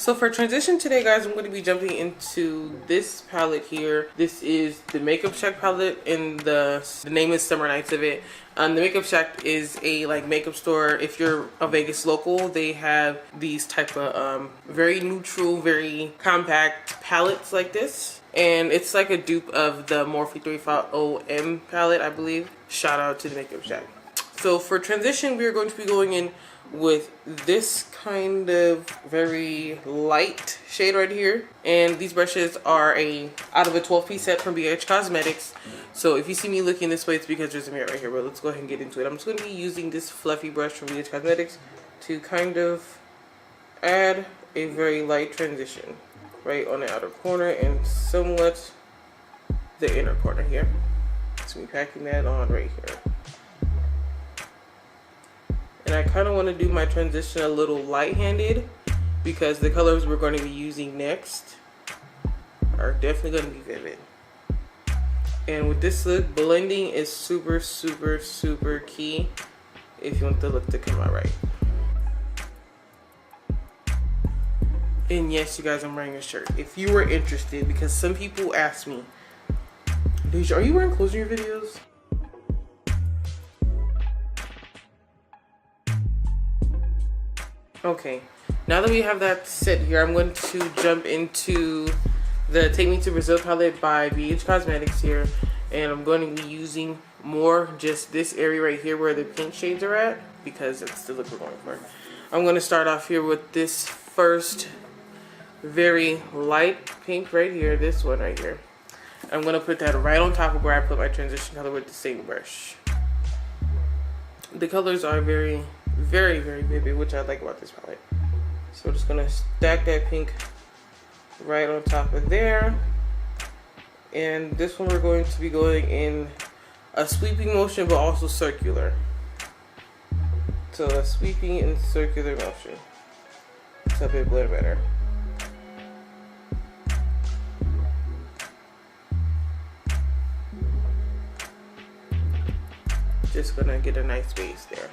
So for transition today, guys, I'm going to be jumping into this palette here. This is the Makeup Shack palette, and the name is Summer Nights of it. The Makeup Shack is a makeup store. If you're a Vegas local, they have these type of very neutral, very compact palettes like this. And it's like a dupe of the Morphe 350M palette, I believe. Shout out to the Makeup Shack. So for transition, we are going to be going in with this kind of very light shade right here. And these brushes are out of a 12-piece set from BH Cosmetics. So if you see me looking this way, it's because there's a mirror right here. But let's go ahead and get into it. I'm just going to be using this fluffy brush from BH Cosmetics to kind of add a very light transition right on the outer corner and somewhat the inner corner here. So we're packing that on right here. And I kind of want to do my transition a little light-handed because the colors we're going to be using next are definitely going to be vivid. And with this look, blending is super, super, super key if you want the look to come out right. And yes, you guys, I'm wearing a shirt. If you were interested, because some people ask me, Deja, are you wearing clothes in your videos? Okay, now that we have that set here, I'm going to jump into the Take Me to Brazil palette by BH Cosmetics here. And I'm going to be using more just this area right here where the pink shades are at, because it's the look we're going for. I'm going to start off here with this first very light pink right here, this one right here. I'm going to put that right on top of where I put my transition color with the same brush. The colors are very, very, very vivid, which I like about this palette. So I'm just going to stack that pink right on top of there. And this one we're going to be going in a sweeping motion, but also circular. So a sweeping and circular motion to help it blend better. Just gonna get a nice base there.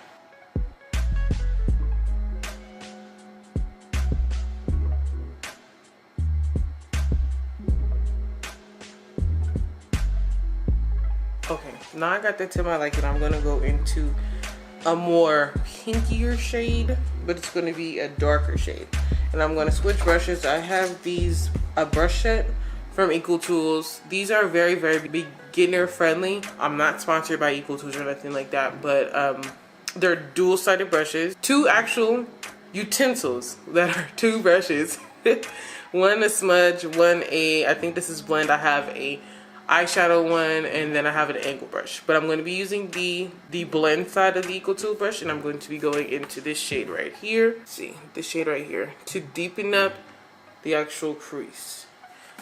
Okay, now I got that to my liking. I'm gonna go into a more pinkier shade, but it's gonna be a darker shade. And I'm gonna switch brushes. I have a brush set from Equal Tools. These are very, very beginner friendly. I'm not sponsored by Equal Tools or nothing like that, but they're dual-sided brushes. Two actual utensils that are two brushes. One a smudge, one I think this is blend. I have a eyeshadow one, and then I have an angle brush. But I'm going to be using the blend side of the Equal Tool brush, and I'm going to be going into this shade right here. Let's see, this shade right here to deepen up the actual crease.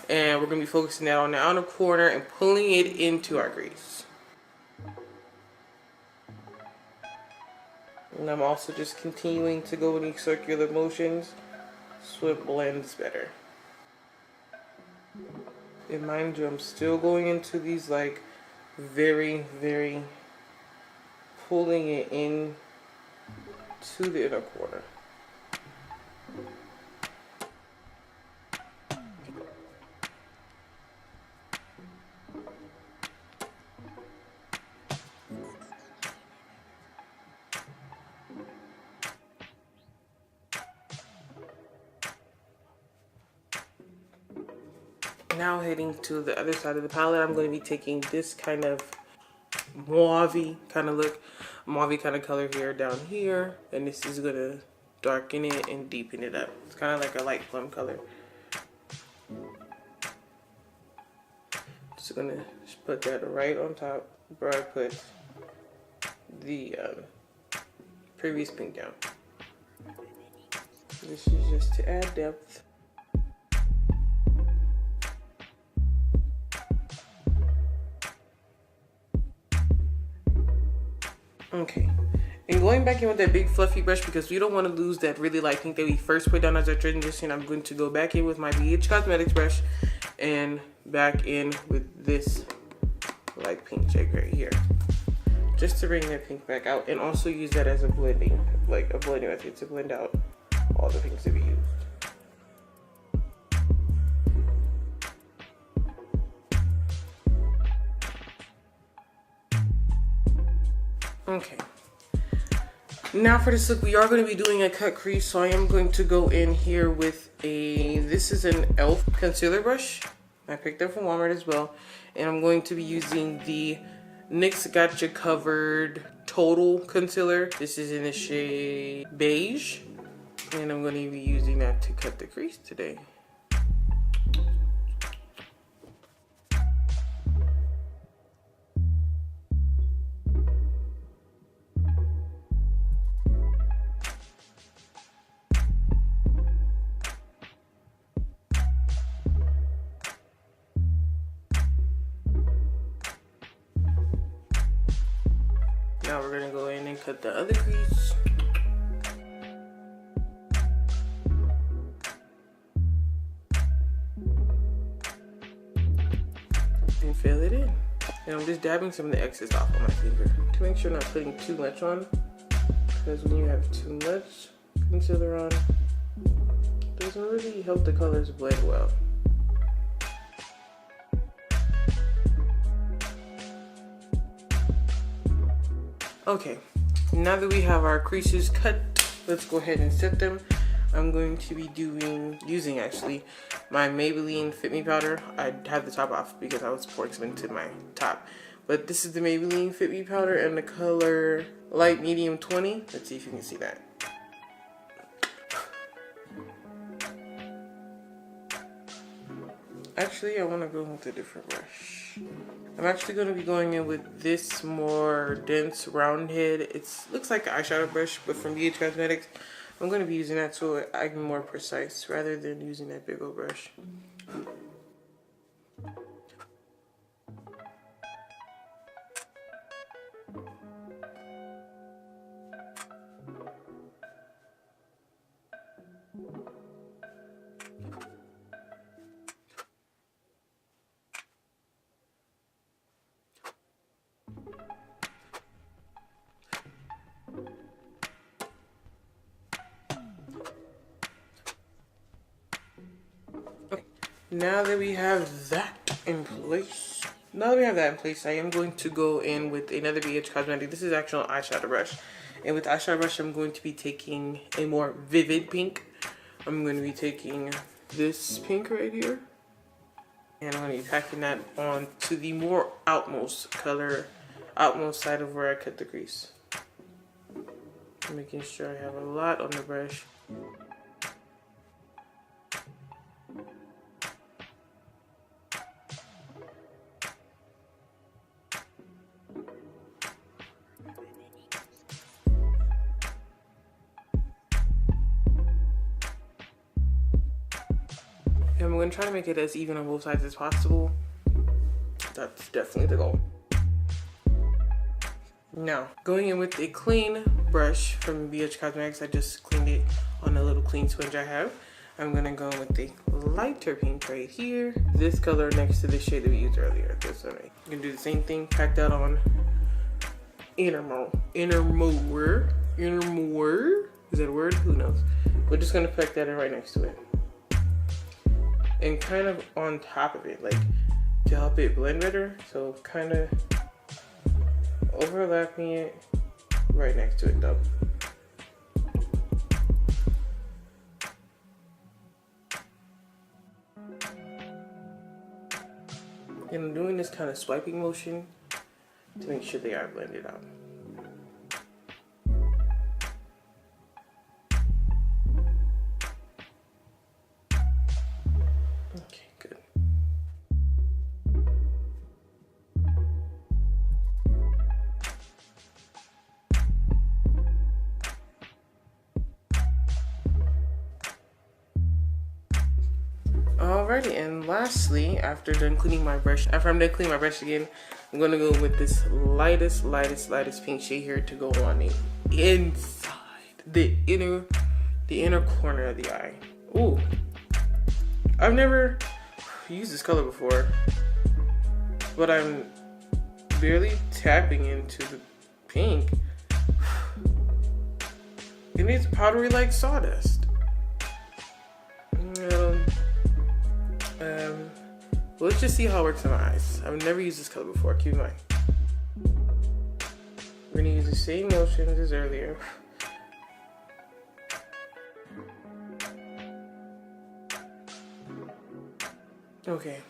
And we're going to be focusing that on the outer corner and pulling it into our crease. And I'm also just continuing to go in these circular motions so it blends better. And mind you, I'm still going into these like very, very pulling it in to the inner corner. Now heading to the other side of the palette, I'm going to be taking this kind of mauve kind of look, mauve kind of color here down here, and this is going to darken it and deepen it up. It's kind of like a light plum color. Just going to put that right on top where I put the previous pink down. This is just to add depth. Okay, and going back in with that big fluffy brush, because we don't want to lose that really light pink that we first put down as our transition, I'm going to go back in with my BH Cosmetics brush and back in with this light pink shade right here, just to bring that pink back out, and also use that as a blending method to blend out all the pinks that we used. Okay. Now for this look, we are going to be doing a cut crease, so I am going to go in here with this is an e.l.f. concealer brush. I picked up from Walmart as well. And I'm going to be using the NYX Gotcha Covered Total Concealer. This is in the shade Beige. And I'm going to be using that to cut the crease today. Now we're gonna go in and cut the other crease. And fill it in. And I'm just dabbing some of the excess off on my finger to make sure I'm not putting too much on. Because when you have too much concealer on, it doesn't really help the colors blend well. Okay, now that we have our creases cut, let's go ahead and set them. I'm going to be using actually my Maybelline Fit Me powder. I have the top off because I was pouring some into my top. But this is the Maybelline Fit Me powder in the color Light Medium 20. Let's see if you can see that. Actually, I want to go with a different brush. I'm actually going to be going in with this more dense round head. It looks like an eyeshadow brush, but from BH Cosmetics. I'm going to be using that so I'm more precise rather than using that big old brush. Now that we have that in place, I am going to go in with another BH Cosmetic. This is actually an eyeshadow brush. And with eyeshadow brush, I'm going to be taking a more vivid pink. I'm going to be taking this pink right here. And I'm going to be packing that on to the more outmost color, outmost side of where I cut the crease. Making sure I have a lot on the brush. And I'm going to try to make it as even on both sides as possible. That's definitely the goal. Now, going in with a clean brush from BH Cosmetics. I just cleaned it on a little clean sponge I have. I'm going to go with the lighter pink right here. This color next to the shade that we used earlier. This one. I'm going to do the same thing. Pack that on inner more. Is that a word? Who knows? We're just going to pack that in right next to it. And kind of on top of it, like to help it blend better. So kind of overlapping it right next to it though. And I'm doing this kind of swiping motion to make sure they are blended out. Okay, good. Alrighty, and lastly, after I'm done cleaning my brush again, I'm gonna go with this lightest pink shade here to go on the inside, the inner corner of the eye. Ooh, I've never used this color before, but I'm barely tapping into the pink. It needs powdery like sawdust. Let's just see how it works in my eyes. I've never used this color before, keep in mind. We're gonna use the same motions as earlier. Okay.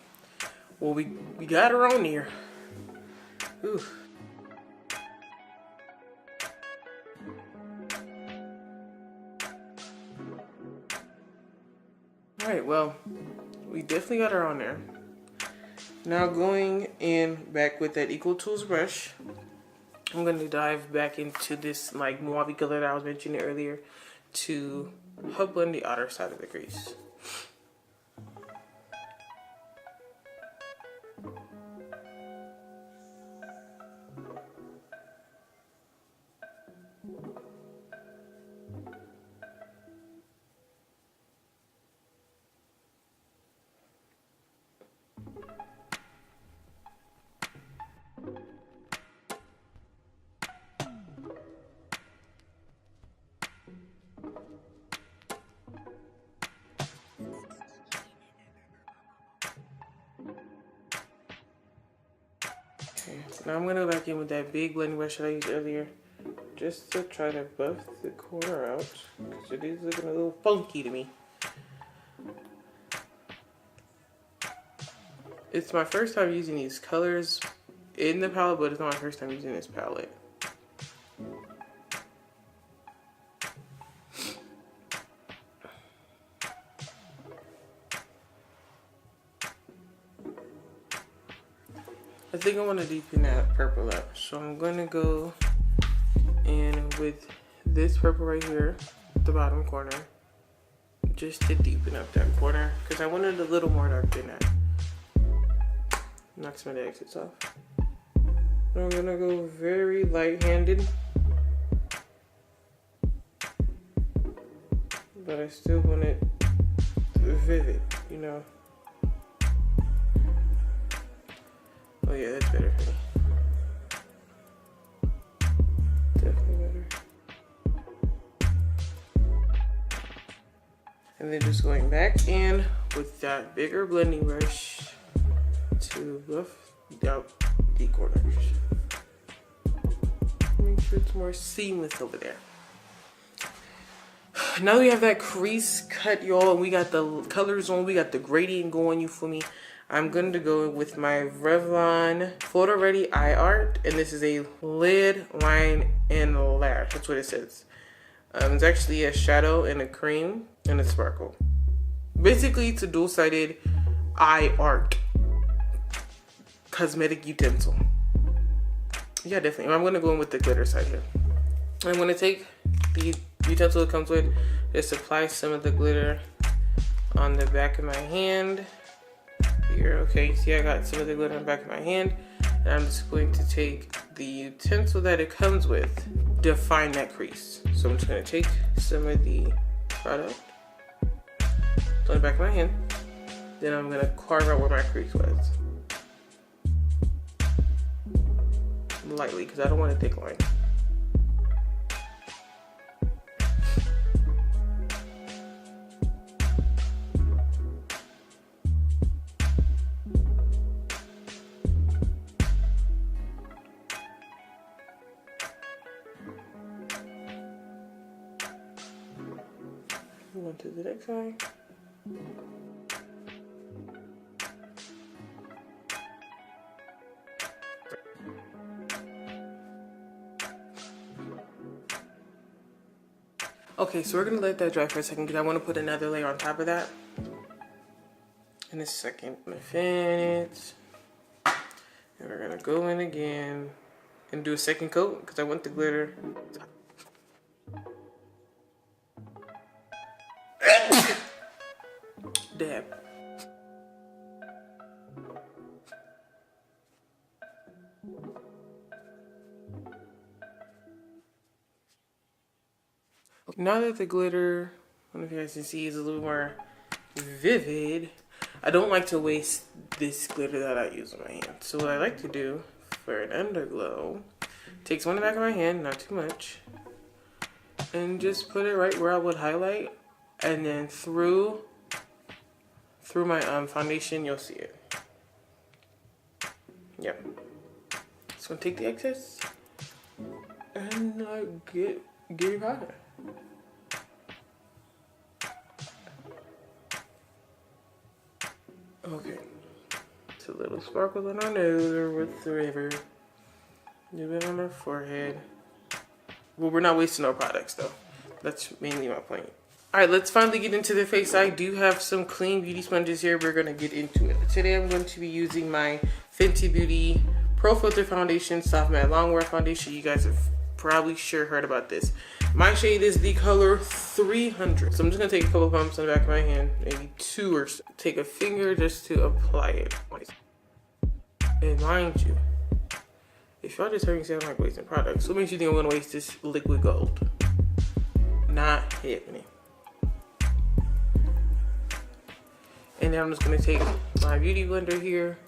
Well, we got her on there. Ooh. Alright, well, we definitely got her on there. Now going in back with that Equal Tools brush, I'm going to dive back into this like mauve color that I was mentioning earlier to help blend the outer side of the crease. Okay, so now I'm going to go back in with that big blending brush that I used earlier just to try to buff the corner out because it is looking a little funky to me. It's my first time using these colors in the palette, but it's not my first time using this palette. I think I want to deepen that purple up, so I'm going to go in with this purple right here, the bottom corner, just to deepen up that corner, because I wanted a little more dark than that. Knock some of the exits off. I'm going to go very light-handed, but I still want it vivid, you know. Oh yeah, that's better for me. Definitely better. And then just going back in with that bigger blending brush to buff out the corners. Make sure it's more seamless over there. Now that we have that crease cut, y'all, and we got the colors on, we got the gradient going, you feel me? I'm going to go with my Revlon Photo Ready Eye Art, and this is a lid, line, and lash. That's what it says. It's actually a shadow and a cream and a sparkle. Basically, it's a dual-sided eye art cosmetic utensil. Yeah, definitely. I'm going to go in with the glitter side here. I'm going to take the utensil it comes with, just apply some of the glitter on the back of my hand. Here, okay, see I got some of the glitter on the back of my hand, and I'm just going to take the utensil that it comes with, define that crease. So I'm just going to take some of the product on the back of my hand, then I'm going to carve out where my crease was. Lightly, because I don't want a thick line. Move on to the next eye. Okay, so we're gonna let that dry for a second because I want to put another layer on top of that. In a second, I'm gonna finish. And we're gonna go in again and do a second coat because I want the glitter. Dab. Now that the glitter, I don't know if you guys can see, is a little more vivid, I don't like to waste this glitter that I use on my hand. So what I like to do for an underglow, take some on the back of my hand, not too much, and just put it right where I would highlight, and then through my foundation, you'll see it. Yep. Just gonna take the excess. and get your product. Okay, it's a little sparkle on our nose or whatever. A little bit on our forehead. Well, we're not wasting our products though. That's mainly my point. All right, let's finally get into the face. I do have some clean beauty sponges here. We're gonna get into it. Today I'm going to be using my Fenty Beauty Pro Filter Foundation Soft Matte Longwear Foundation. You guys have probably sure heard about this. My shade is the color 300. So I'm just gonna take a couple pumps on the back of my hand, maybe 2 or so. Take a finger just to apply it. And mind you, if y'all just heard me say I'm not wasting products, what makes you think I'm gonna waste this liquid gold? Not happening. And then I'm just gonna take my beauty blender here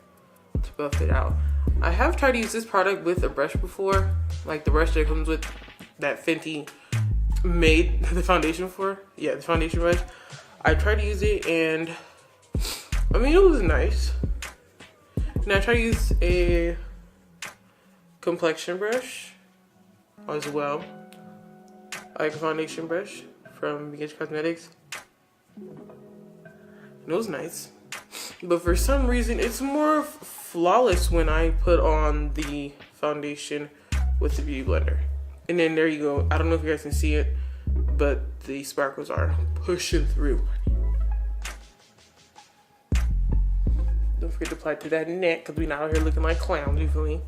to buff it out. I have tried to use this product with a brush before, like the brush that comes with that Fenty made the foundation for. Yeah, the foundation brush. I tried to use it and I mean, it was nice. And I tried to use a complexion brush as well, like a foundation brush from Begin Cosmetics. And it was nice, but for some reason it's more flawless when I put on the foundation with the beauty blender. And then there you go. I don't know if you guys can see it, but the sparkles are pushing through. Don't forget to apply it to that neck because we're not out here looking like clowns, you feel me?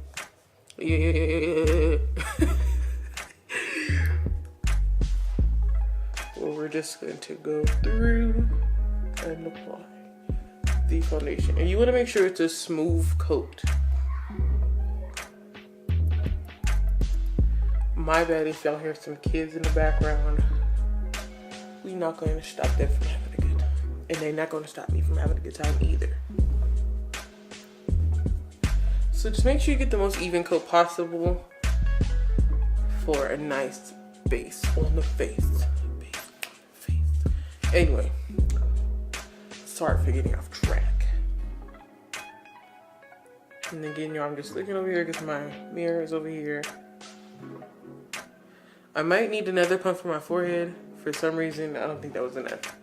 Yeah. Well, we're just going to go through and apply the foundation. And you want to make sure it's a smooth coat. My bad if y'all hear some kids in the background. We're not going to stop them from having a good time. And they're not going to stop me from having a good time either. So just make sure you get the most even coat possible for a nice base on the face. Anyway, sorry for getting off track. And again, y'all, I'm just looking over here because my mirror is over here. I might need another pump for my forehead. For some reason, I don't think that was enough.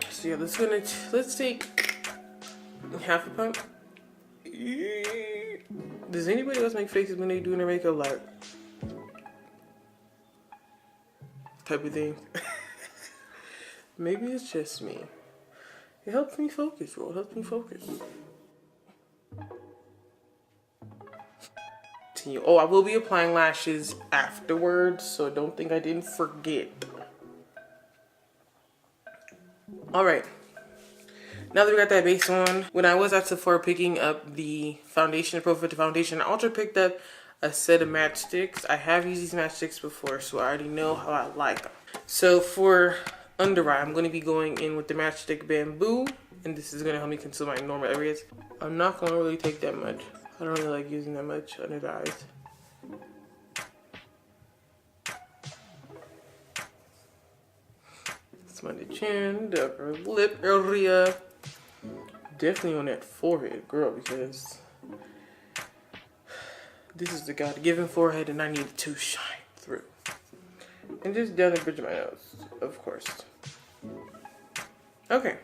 So yeah, let's take half a pump. Does anybody else make faces when they doing their makeup like type of thing? Maybe it's just me. It helps me focus, bro. It helps me focus. Oh, I will be applying lashes afterwards, so don't think I didn't forget. Alright. Now that we got that base on, when I was at Sephora picking up the foundation, the Pro Filter Foundation, I also picked up a set of matchsticks. I have used these matchsticks before, so I already know how I like them. So for under eye, I'm going to be going in with the Matchstick Bamboo, and this is going to help me conceal my normal areas. I'm not going to really take that much. I don't really like using that much under the eyes. Some on the chin, the upper lip area. Definitely on that forehead, girl, because this is the God-given forehead and I need it to shine through. And just down the bridge of my nose, of course. Okay.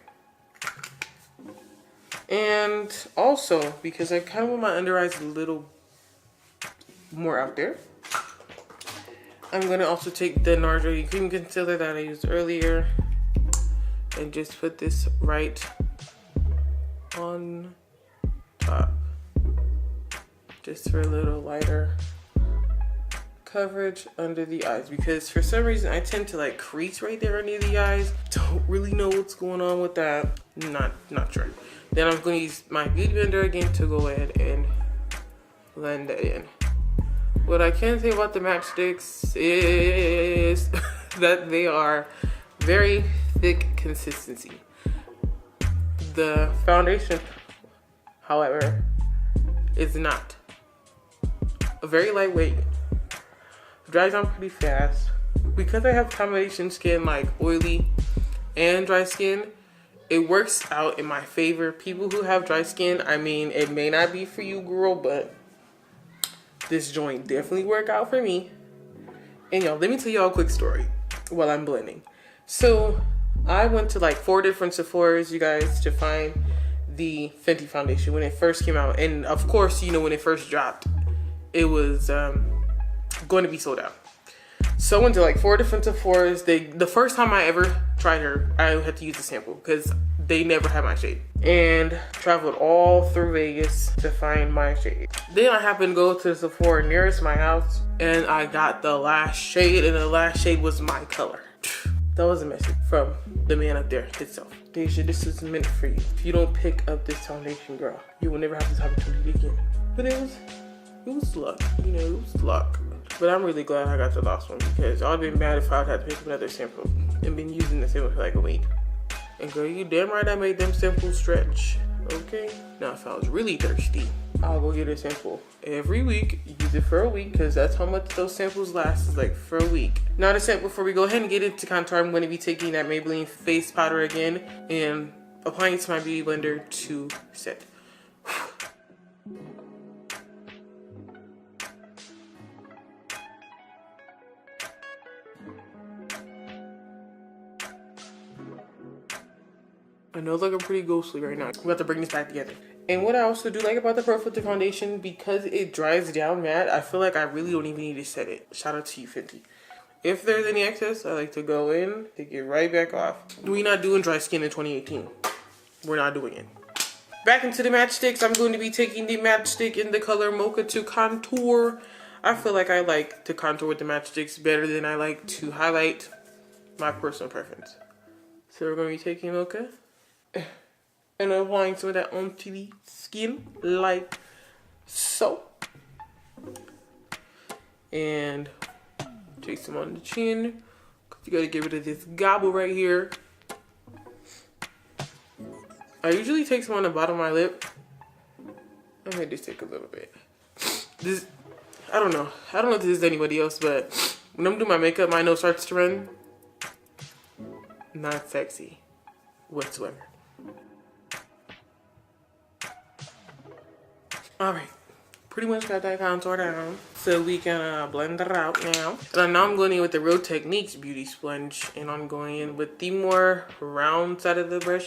And also, because I kind of want my under eyes a little more out there, I'm going to also take the NARS Cream Concealer that I used earlier and just put this right on top. Just for a little lighter coverage under the eyes, because for some reason I tend to like crease right there under the eyes. Don't really know what's going on with that. Not sure. Then I'm going to use my beauty blender again to go ahead and blend that in. What I can say about the matchsticks is that they are very thick consistency. The foundation, however, is not. Very lightweight, dries on pretty fast. Because I have combination skin, like oily and dry skin, it works out in my favor. People who have dry skin, I mean, it may not be for you, girl, but this joint definitely work out for me. And y'all, let me tell y'all a quick story while I'm blending. So I went to like 4 different Sephoras, you guys, to find the Fenty foundation when it first came out. And of course, you know, when it first dropped, it was going to be sold out. So I went to like 4 different Sephoras. The first time I ever tried her, I had to use a sample because they never had my shade. And traveled all through Vegas to find my shade. Then I happened to go to the Sephora nearest my house and I got the last shade, and the last shade was my color. That was a message from the man up there himself. Deja, this is meant for you. If you don't pick up this foundation, girl, you will never have this opportunity again. But it was luck, you know, it was luck. But I'm really glad I got the last one because I'd been mad if I would have to pick up another sample and been using the sample for like a week. And girl, you damn right I made them samples stretch, okay? Now if I was really thirsty, I'll go get a sample every week, use it for a week, because that's how much those samples last, is like for a week. Now the sample, before we go ahead and get into contour, I'm going to be taking that Maybelline face powder again and applying it to my beauty blender to set. I know it's looking pretty ghostly right now. We have to bring this back together. And what I also do like about the Pearl Filter foundation, because it dries down matte, I feel like I really don't even need to set it. Shout out to you, Fenty. If there's any excess, I like to go in, take it right back off. We're not doing dry skin in 2018. We're not doing it. Back into the matchsticks, I'm going to be taking the matchstick in the color Mocha to contour. I feel like I like to contour with the matchsticks better than I like to highlight. My personal preference. So we're going to be taking Mocha and applying some of that onto the skin like so. And take some on the chin, because you gotta get rid of this gobble right here. I usually take some on the bottom of my lip. I may just take a little bit. This, I don't know if this is anybody else, but when I'm doing my makeup, my nose starts to run. Not sexy whatsoever. All right, pretty much got that contour down, so we can blend it out now. And now I'm going in with the Real Techniques beauty sponge, and I'm going in with the more round side of the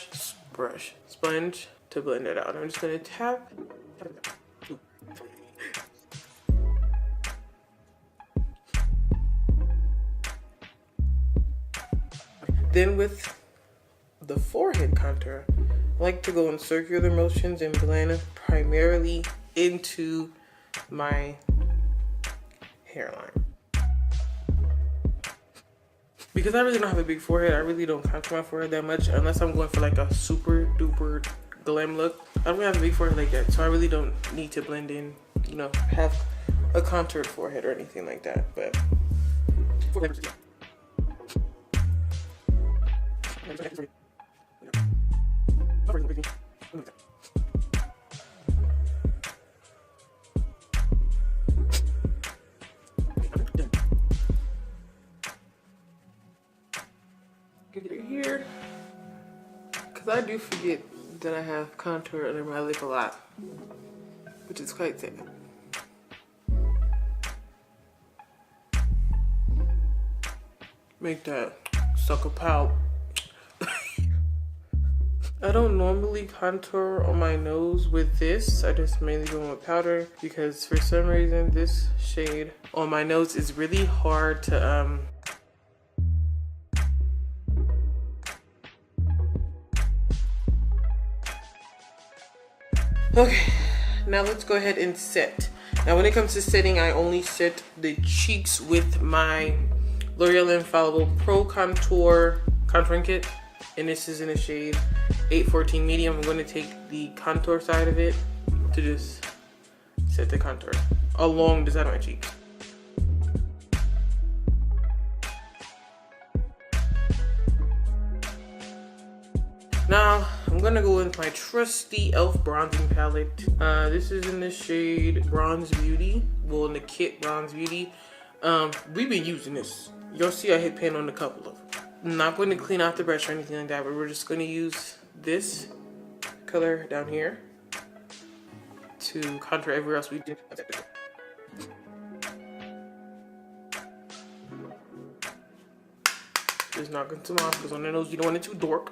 sponge to blend it out. I'm just gonna tap. Then with the forehead contour, I like to go in circular motions and blend primarily into my hairline. Because I really don't have a big forehead, I really don't contour my forehead that much unless I'm going for like a super duper glam look. I don't have a big forehead like that, so I really don't need to blend in, you know, have a contoured forehead or anything like that. But get it here, because I do forget that I have contour under my lip a lot, which is quite sad. Make that sucker pout. I don't normally contour on my nose with this. I just mainly go with powder because for some reason this shade on my nose is really hard to Okay, now let's go ahead and set. Now when it comes to setting, I only set the cheeks with my L'Oreal Infallible Pro Contour Contouring Kit. And this is in the shade 814 Medium. I'm going to take the contour side of it to just set the contour along the side of my cheek. Now, I'm going to go with my trusty e.l.f. bronzing palette. This is in the shade Bronze Beauty. Well, in the kit Bronze Beauty. We've been using this. You'll see I hit pan on a couple of them. I'm not going to clean out the brush or anything like that, but we're just going to use this color down here to contour everywhere else we did. Just knocking some off because on the nose you don't want it too dark.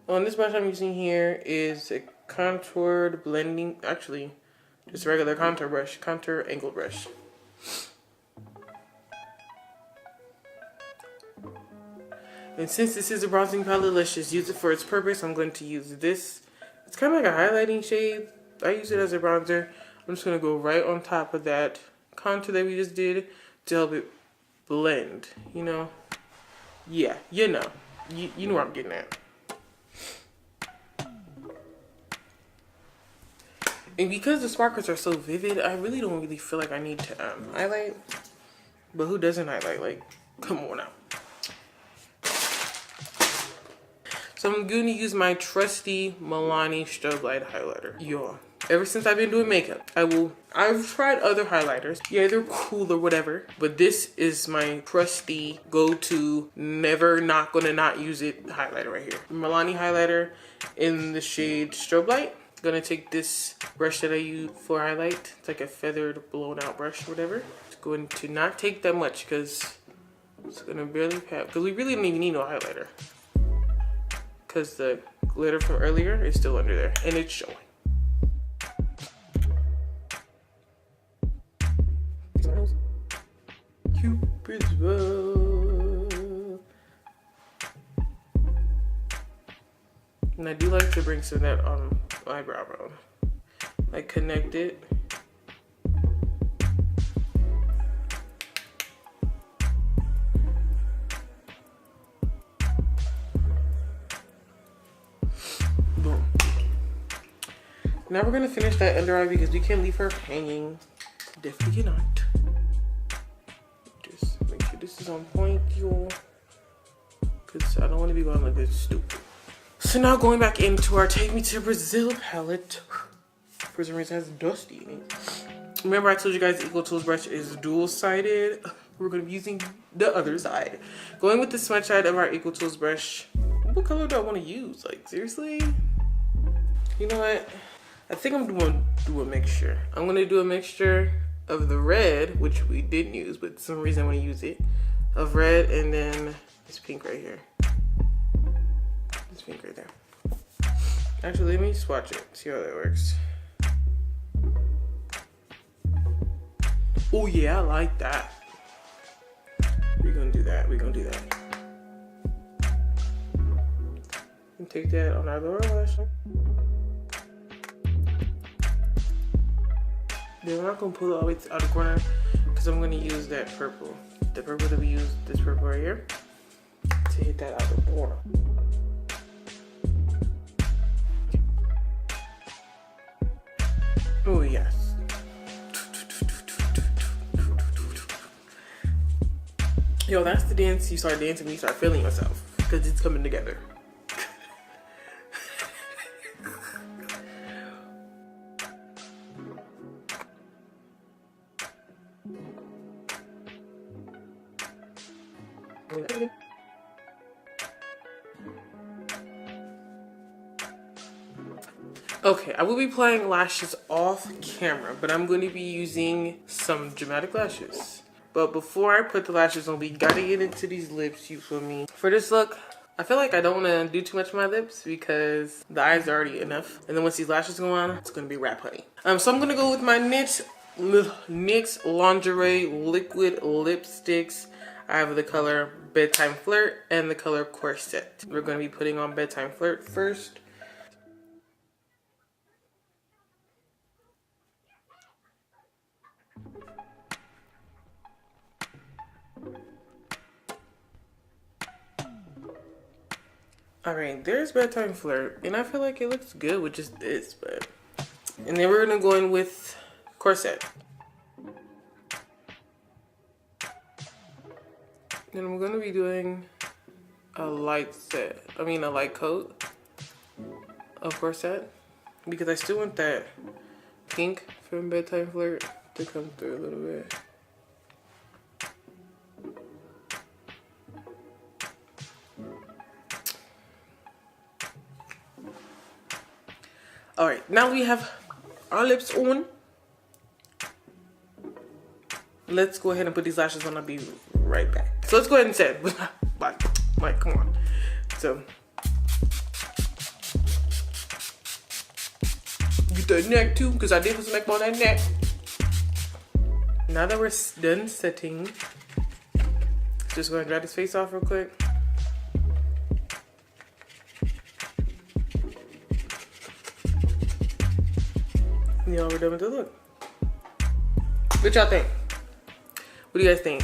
On this brush I'm using here is a contoured blending, actually just a regular contour brush, contour angle brush. And since this is a bronzing palette, let's just use it for its purpose. I'm going to use this. It's kind of like a highlighting shade. I use it as a bronzer. I'm just going to go right on top of that contour that we just did to help it blend, you know? Yeah, you know. You know what I'm getting at. And because the sparkles are so vivid, I really don't really feel like I need to highlight. But who doesn't highlight? Like, come on now. So I'm going to use my trusty Milani Strobe Light highlighter. Y'all, ever since I've been doing makeup, I've tried other highlighters. Yeah, they're cool or whatever. But this is my trusty go-to, never not gonna not use it highlighter right here. Milani highlighter in the shade Strobe Light. Gonna take this brush that I use for highlight. It's like a feathered blown out brush or whatever. It's going to not take that much because it's gonna barely pat, because we really don't even need no highlighter. Because the glitter from earlier is still under there and it's showing. Cupid's bow. And I do like to bring some of that on my eyebrow bone. Like connect it. Boom. Now we're gonna finish that under eye because we can't leave her hanging. Definitely cannot. Just make sure this is on point, y'all. Because I don't want to be going like this stupid. So now going back into our Take Me to Brazil palette. For some reason it has dusty in it. Remember I told you guys the Eco Tools brush is dual-sided. We're going to be using the other side. Going with the smudge side of our Eco Tools brush. What color do I want to use? Like, seriously? You know what? I think I'm going to do a mixture. I'm going to do a mixture of the red, which we didn't use, but for some reason I want to use it. Of red and then this pink right here. This pink right there. Actually, let me swatch it. See how that works. Oh yeah, I like that. We're gonna do that. We're gonna do that. And take that on our lower lash line. Then we're not gonna pull it all the way out of the corner because I'm gonna use that purple. The purple that we used, this purple right here, to hit that outer corner. Oh yes. Yo, that's the dance you start dancing when you start feeling yourself, because it's coming together. Okay, I will be applying lashes off camera, but I'm going to be using some dramatic lashes. But before I put the lashes on, we gotta get into these lips, you feel me? For this look, I feel like I don't want to do too much of my lips because the eyes are already enough. And then once these lashes go on, it's going to be wrap honey. So I'm going to go with my NYX Lingerie Liquid Lipsticks. I have the color Bedtime Flirt and the color Corset. We're going to be putting on Bedtime Flirt first. All right, there's Bedtime Flirt, and I feel like it looks good with just this, but... And then we're gonna go in with Corset. Then I'm gonna be doing a light coat of Corset, because I still want that pink from Bedtime Flirt to come through a little bit. Alright, now we have our lips on. let's go ahead and put these lashes on. I'll be right back. So let's go ahead and set it. Like, come on. So get that neck too, because I did put some makeup on that neck. Now that we're done setting, just go ahead and dry this face off real quick. Y'all, we're done with the look. What y'all think? What do you guys think?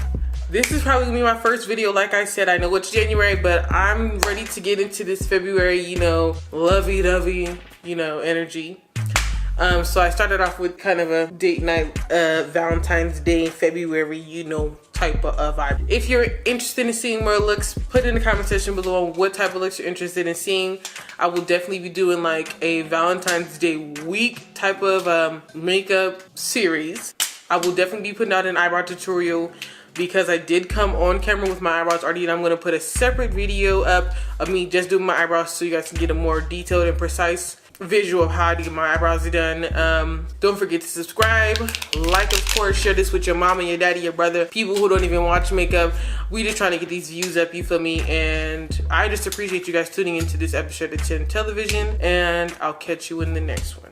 This is probably gonna be my first video. Like I said, I know it's January, but I'm ready to get into this February, you know, lovey-dovey, you know, energy. So I started off with kind of a date night, Valentine's Day, February, you know, type of vibe. If you're interested in seeing more looks, put in the comment section below what type of looks you're interested in seeing. I will definitely be doing like a Valentine's Day week type of makeup series. I will definitely be putting out an eyebrow tutorial because I did come on camera with my eyebrows already, and I'm gonna put a separate video up of me just doing my eyebrows so you guys can get a more detailed and precise visual of how I get my eyebrows done. Don't forget to subscribe, like, of course, share this with your mom and your daddy, your brother, people who don't even watch makeup. We just trying to get these views up, you feel me? And I just appreciate you guys tuning into this episode of 10 Television, and I'll catch you in the next one.